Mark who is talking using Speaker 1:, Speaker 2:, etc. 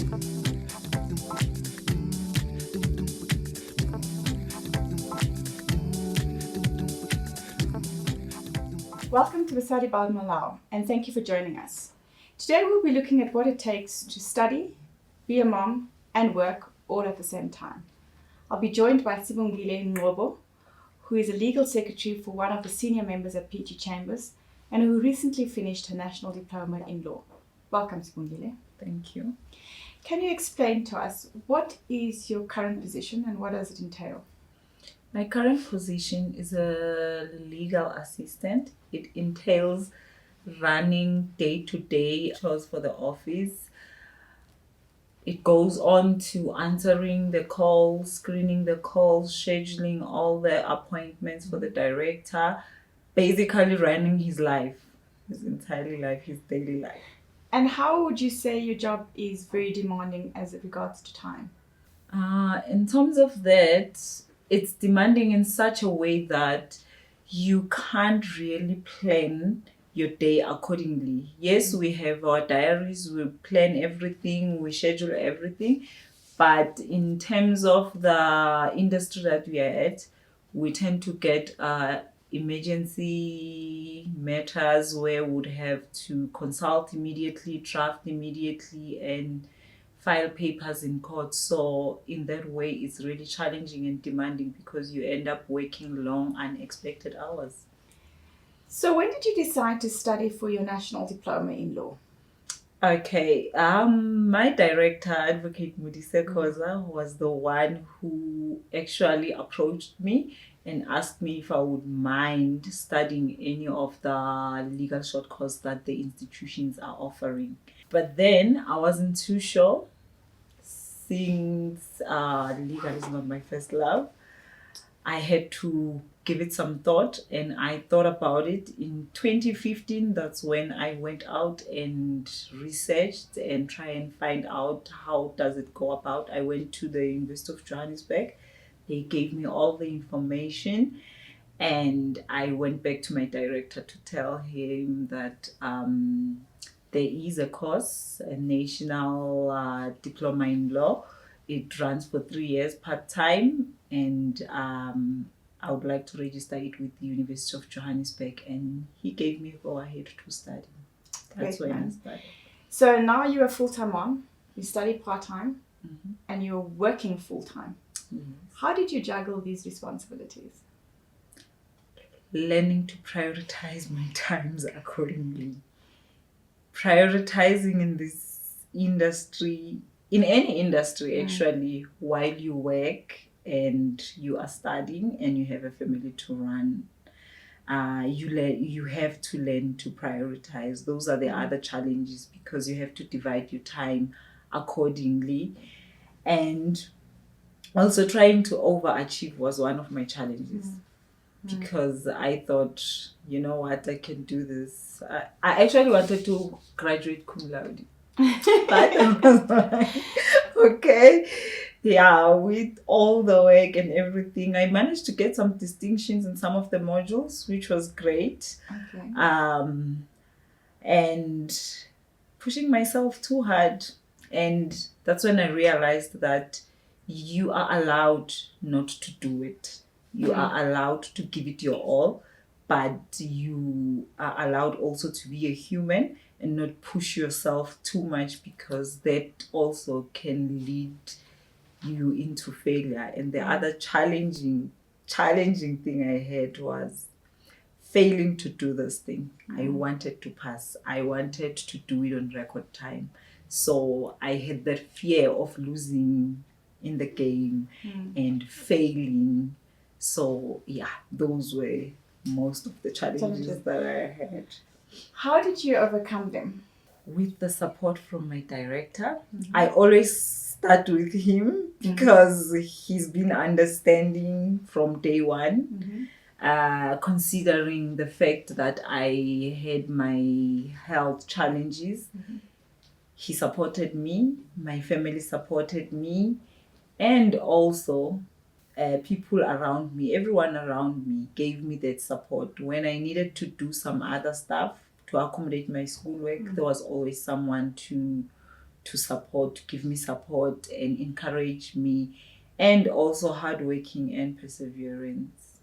Speaker 1: Welcome to Basadi Bal Malau, and thank you for joining us. Today we'll be looking at what it takes to study, be a mom, and work all at the same time. I'll be joined by Sibongile Ngcobo, who is a legal secretary for one of the senior members at PG Chambers and who recently finished her National Diploma in Law. Welcome, Sibongile.
Speaker 2: Thank you.
Speaker 1: Can you explain to us what is your current position and what does it entail?
Speaker 2: My current position is a legal assistant. It entails running day-to-day chores for the office. It goes on to answering the calls, screening the calls, scheduling all the appointments for the director, basically running his life, his entire life, his daily life.
Speaker 1: And how would you say your job is very demanding as it regards to time?
Speaker 2: In terms of that, it's demanding in such a way that you can't really plan your day accordingly. Yes, we have our diaries, we plan everything, we schedule everything, but in terms of the industry that we are at, we tend to get emergency matters where we would have to consult immediately, draft immediately, and file papers in court. So in that way, it's really challenging and demanding because you end up working long, unexpected hours.
Speaker 1: So when did you decide to study for your National Diploma in Law?
Speaker 2: Okay, my director, Advocate Modise Koza, was the one who actually approached me and asked me if I would mind studying any of the legal short course that the institutions are offering. But then I wasn't too sure, since legal is not my first love. I had to give it some thought, and I thought about it. In 2015, that's when I went out and researched and try and find out how does it go about. I went to the University of Johannesburg. They gave me all the information, and I went back to my director to tell him that there is a course, a National Diploma in Law. It runs for 3 years part-time, and I would like to register it with the University of Johannesburg, and he gave me go ahead to study. That's when I started.
Speaker 1: So now you're a full-time mom, you study part-time, and you're working full-time.
Speaker 2: Yes.
Speaker 1: How did you juggle these responsibilities?
Speaker 2: Learning to prioritize my times accordingly. Prioritizing in this industry, in any industry actually, while you work and you are studying and you have a family to run, you have to learn to prioritize. Those are the other challenges, because you have to divide your time accordingly. And also trying to overachieve was one of my challenges. Because I thought, you know what, I can do this. I actually wanted to graduate cum laude. But I was like, okay, yeah, with all the work and everything, I managed to get some distinctions in some of the modules, which was great.
Speaker 1: Okay.
Speaker 2: And pushing myself too hard. And that's when I realized that you are allowed not to do it. You are allowed to give it your all, but you are allowed also to be a human and not push yourself too much, because that also can lead you into failure. And the other challenging thing I had was failing to do this thing. I wanted to pass. I wanted to do it on record time. So I had that fear of losing in the game and failing. So yeah, those were most of the challenges that I had.
Speaker 1: How did you overcome them?
Speaker 2: With the support from my director. I always start with him because he's been understanding from day one, considering the fact that I had my health challenges. He supported me, my family supported me, and also people around me, everyone around me gave me that support. When I needed to do some other stuff to accommodate my schoolwork, there was always someone to to support, to give me support and encourage me, and also hardworking and perseverance.